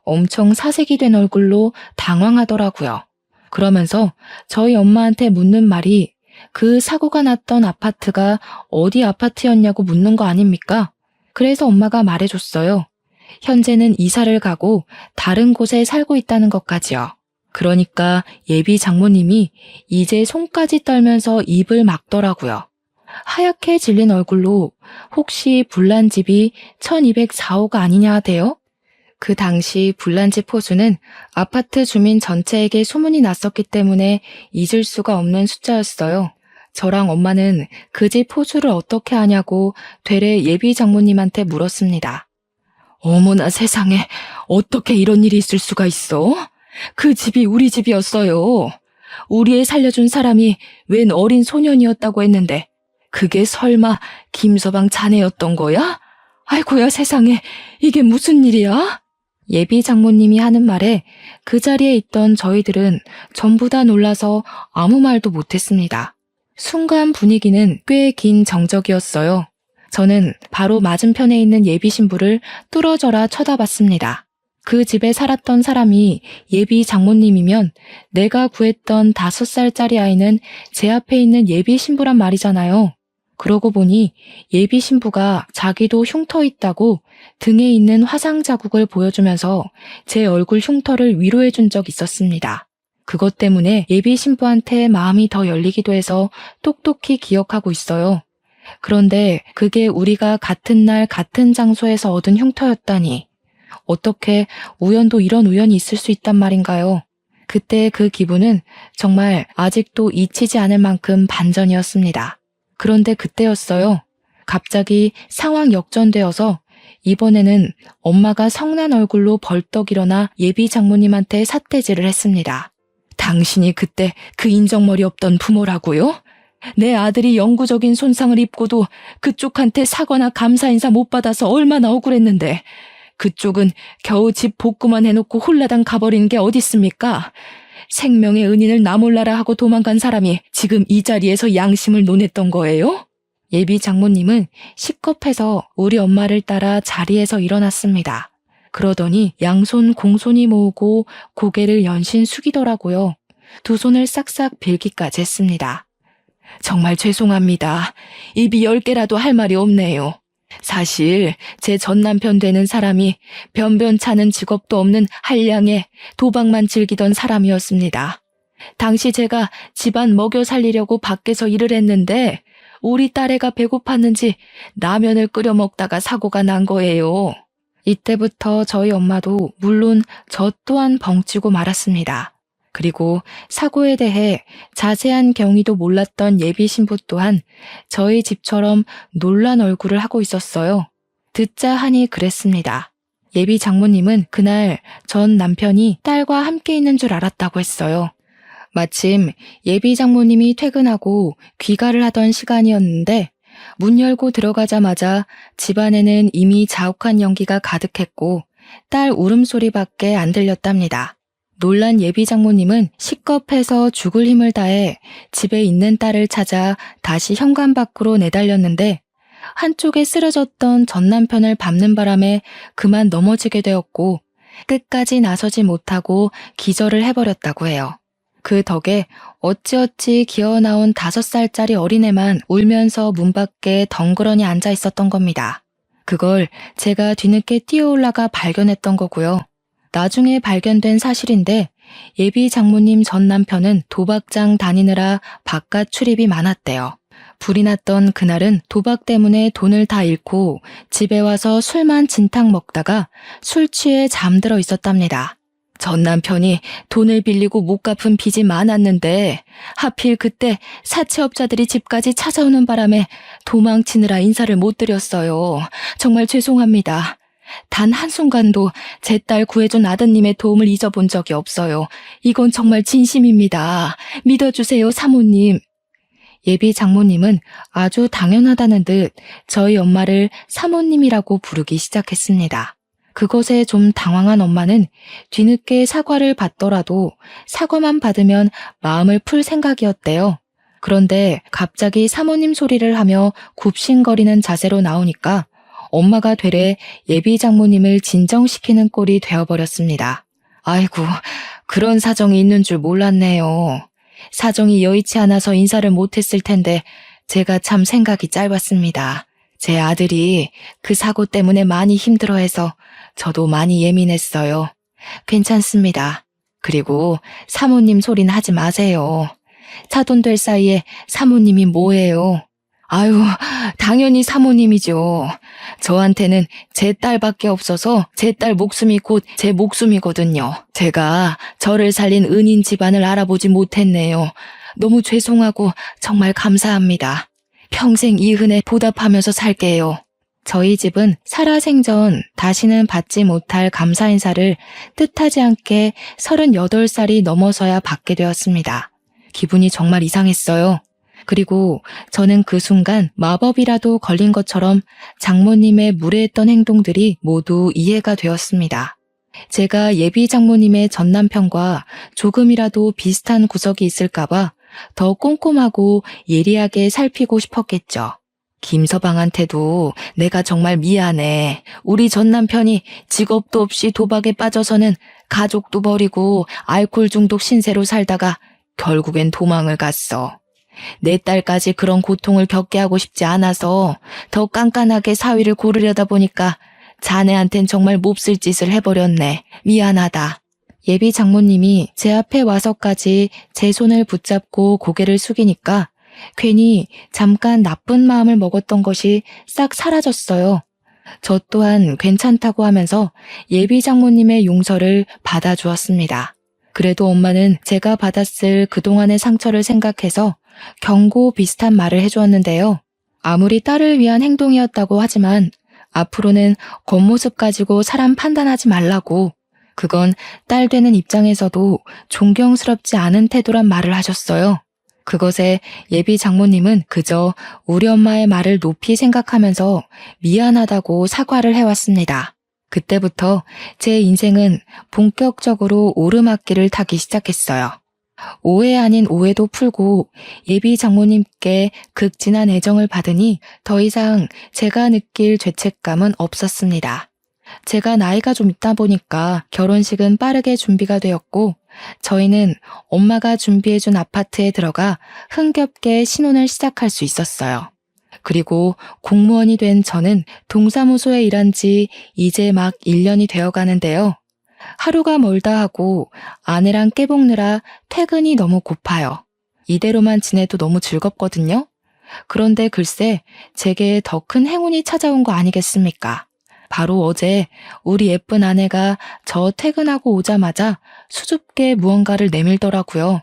엄청 사색이 된 얼굴로 당황하더라고요. 그러면서 저희 엄마한테 묻는 말이 그 사고가 났던 아파트가 어디 아파트였냐고 묻는 거 아닙니까? 그래서 엄마가 말해줬어요. 현재는 이사를 가고 다른 곳에 살고 있다는 것까지요. 그러니까 예비 장모님이 이제 손까지 떨면서 입을 막더라고요. 하얗게 질린 얼굴로 혹시 불난집이 1204호가 아니냐 하대요? 그 당시 불난집 호수는 아파트 주민 전체에게 소문이 났었기 때문에 잊을 수가 없는 숫자였어요. 저랑 엄마는 그 집 호수를 어떻게 아냐고 되레 예비 장모님한테 물었습니다. 어머나 세상에, 어떻게 이런 일이 있을 수가 있어? 그 집이 우리 집이었어요. 우리 애 살려준 사람이 웬 어린 소년이었다고 했는데 그게 설마 김서방 자네였던 거야? 아이고야 세상에, 이게 무슨 일이야? 예비 장모님이 하는 말에 그 자리에 있던 저희들은 전부 다 놀라서 아무 말도 못했습니다. 순간 분위기는 꽤 긴 정적이었어요. 저는 바로 맞은편에 있는 예비 신부를 뚫어져라 쳐다봤습니다. 그 집에 살았던 사람이 예비 장모님이면 내가 구했던 5살짜리 아이는 제 앞에 있는 예비 신부란 말이잖아요. 그러고 보니 예비 신부가 자기도 흉터 있다고 등에 있는 화상 자국을 보여주면서 제 얼굴 흉터를 위로해 준 적 있었습니다. 그것 때문에 예비 신부한테 마음이 더 열리기도 해서 똑똑히 기억하고 있어요. 그런데 그게 우리가 같은 날 같은 장소에서 얻은 흉터였다니. 어떻게 우연도 이런 우연이 있을 수 있단 말인가요? 그때 그 기분은 정말 아직도 잊히지 않을 만큼 반전이었습니다. 그런데 그때였어요. 갑자기 상황 역전되어서 이번에는 엄마가 성난 얼굴로 벌떡 일어나 예비 장모님한테 삿대질을 했습니다. 당신이 그때 그 인정머리 없던 부모라고요? 내 아들이 영구적인 손상을 입고도 그쪽한테 사과나 감사 인사 못 받아서 얼마나 억울했는데 그쪽은 겨우 집 복구만 해놓고 홀라당 가버린 게 어딨습니까? 생명의 은인을 나 몰라라 하고 도망간 사람이 지금 이 자리에서 양심을 논했던 거예요? 예비 장모님은 식겁해서 우리 엄마를 따라 자리에서 일어났습니다. 그러더니 양손 공손히 모으고 고개를 연신 숙이더라고요. 두 손을 싹싹 빌기까지 했습니다. 정말 죄송합니다. 입이 10개라도 할 말이 없네요. 사실 제 전남편 되는 사람이 변변찮은 직업도 없는 한량의 도박만 즐기던 사람이었습니다. 당시 제가 집안 먹여 살리려고 밖에서 일을 했는데 우리 딸애가 배고팠는지 라면을 끓여 먹다가 사고가 난 거예요. 이때부터 저희 엄마도 물론 저 또한 벙찌고 말았습니다. 그리고 사고에 대해 자세한 경위도 몰랐던 예비 신부 또한 저희 집처럼 놀란 얼굴을 하고 있었어요. 듣자 하니 그랬습니다. 예비 장모님은 그날 전 남편이 딸과 함께 있는 줄 알았다고 했어요. 마침 예비 장모님이 퇴근하고 귀가를 하던 시간이었는데 문 열고 들어가자마자 집안에는 이미 자욱한 연기가 가득했고 딸 울음소리밖에 안 들렸답니다. 놀란 예비 장모님은 식겁해서 죽을 힘을 다해 집에 있는 딸을 찾아 다시 현관 밖으로 내달렸는데 한쪽에 쓰러졌던 전 남편을 밟는 바람에 그만 넘어지게 되었고 끝까지 나서지 못하고 기절을 해버렸다고 해요. 그 덕에 어찌어찌 기어나온 5살짜리 어린애만 울면서 문 밖에 덩그러니 앉아 있었던 겁니다. 그걸 제가 뒤늦게 뛰어올라가 발견했던 거고요. 나중에 발견된 사실인데 예비 장모님 전 남편은 도박장 다니느라 바깥 출입이 많았대요. 불이 났던 그날은 도박 때문에 돈을 다 잃고 집에 와서 술만 진탕 먹다가 술 취해 잠들어 있었답니다. 전 남편이 돈을 빌리고 못 갚은 빚이 많았는데 하필 그때 사채업자들이 집까지 찾아오는 바람에 도망치느라 인사를 못 드렸어요. 정말 죄송합니다. 단 한순간도 제 딸 구해준 아드님의 도움을 잊어본 적이 없어요. 이건 정말 진심입니다. 믿어주세요, 사모님. 예비 장모님은 아주 당연하다는 듯 저희 엄마를 사모님이라고 부르기 시작했습니다. 그것에 좀 당황한 엄마는 뒤늦게 사과를 받더라도 사과만 받으면 마음을 풀 생각이었대요. 그런데 갑자기 사모님 소리를 하며 굽신거리는 자세로 나오니까 엄마가 되레 예비 장모님을 진정시키는 꼴이 되어버렸습니다. 아이고, 그런 사정이 있는 줄 몰랐네요. 사정이 여의치 않아서 인사를 못했을 텐데 제가 참 생각이 짧았습니다. 제 아들이 그 사고 때문에 많이 힘들어해서 저도 많이 예민했어요. 괜찮습니다. 그리고 사모님 소리는 하지 마세요. 사돈 될 사이에 사모님이 뭐예요? 아유, 당연히 사모님이죠. 저한테는 제 딸밖에 없어서 제 딸 목숨이 곧 제 목숨이거든요. 제가 저를 살린 은인 집안을 알아보지 못했네요. 너무 죄송하고 정말 감사합니다. 평생 이 은혜 보답하면서 살게요. 저희 집은 살아생전 다시는 받지 못할 감사 인사를 뜻하지 않게 38살이 넘어서야 받게 되었습니다. 기분이 정말 이상했어요. 그리고 저는 그 순간 마법이라도 걸린 것처럼 장모님의 무례했던 행동들이 모두 이해가 되었습니다. 제가 예비 장모님의 전 남편과 조금이라도 비슷한 구석이 있을까봐 더 꼼꼼하고 예리하게 살피고 싶었겠죠. 김서방한테도 내가 정말 미안해. 우리 전 남편이 직업도 없이 도박에 빠져서는 가족도 버리고 알코올 중독 신세로 살다가 결국엔 도망을 갔어. 내 딸까지 그런 고통을 겪게 하고 싶지 않아서 더 깐깐하게 사위를 고르려다 보니까 자네한텐 정말 몹쓸 짓을 해버렸네. 미안하다. 예비 장모님이 제 앞에 와서까지 제 손을 붙잡고 고개를 숙이니까 괜히 잠깐 나쁜 마음을 먹었던 것이 싹 사라졌어요. 저 또한 괜찮다고 하면서 예비 장모님의 용서를 받아주었습니다. 그래도 엄마는 제가 받았을 그동안의 상처를 생각해서 경고 비슷한 말을 해주었는데요. 아무리 딸을 위한 행동이었다고 하지만 앞으로는 겉모습 가지고 사람 판단하지 말라고, 그건 딸 되는 입장에서도 존경스럽지 않은 태도란 말을 하셨어요. 그것에 예비 장모님은 그저 우리 엄마의 말을 높이 생각하면서 미안하다고 사과를 해왔습니다. 그때부터 제 인생은 본격적으로 오르막길을 타기 시작했어요. 오해 아닌 오해도 풀고 예비 장모님께 극진한 애정을 받으니 더 이상 제가 느낄 죄책감은 없었습니다. 제가 나이가 좀 있다 보니까 결혼식은 빠르게 준비가 되었고 저희는 엄마가 준비해준 아파트에 들어가 흥겹게 신혼을 시작할 수 있었어요. 그리고 공무원이 된 저는 동사무소에 일한 지 이제 막 1년이 되어 가는데요. 하루가 멀다 하고 아내랑 깨볶느라 퇴근이 너무 고파요. 이대로만 지내도 너무 즐겁거든요. 그런데 글쎄 제게 더 큰 행운이 찾아온 거 아니겠습니까? 바로 어제 우리 예쁜 아내가 저 퇴근하고 오자마자 수줍게 무언가를 내밀더라고요.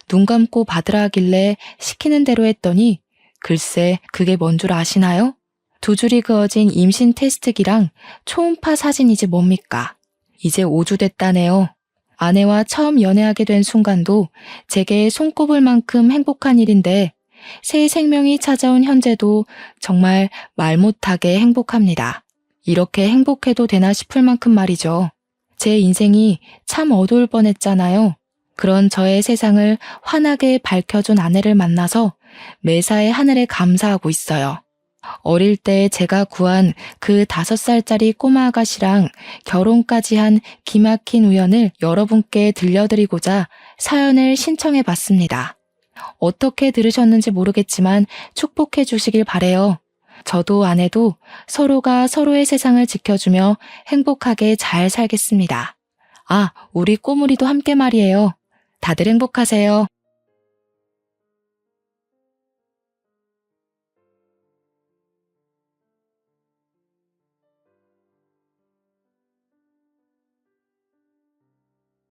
눈 감고 받으라 하길래 시키는 대로 했더니 글쎄 그게 뭔 줄 아시나요? 두 줄이 그어진 임신 테스트기랑 초음파 사진이지 뭡니까? 이제 5주 됐다네요. 아내와 처음 연애하게 된 순간도 제게 손꼽을 만큼 행복한 일인데 새 생명이 찾아온 현재도 정말 말 못하게 행복합니다. 이렇게 행복해도 되나 싶을 만큼 말이죠. 제 인생이 참 어두울 뻔했잖아요. 그런 저의 세상을 환하게 밝혀준 아내를 만나서 매사에 하늘에 감사하고 있어요. 어릴 때 제가 구한 그 5살짜리 꼬마 아가씨랑 결혼까지 한 기막힌 우연을 여러분께 들려드리고자 사연을 신청해 봤습니다. 어떻게 들으셨는지 모르겠지만 축복해 주시길 바래요. 저도 아내도 서로가 서로의 세상을 지켜주며 행복하게 잘 살겠습니다. 아, 우리 꼬물이도 함께 말이에요. 다들 행복하세요.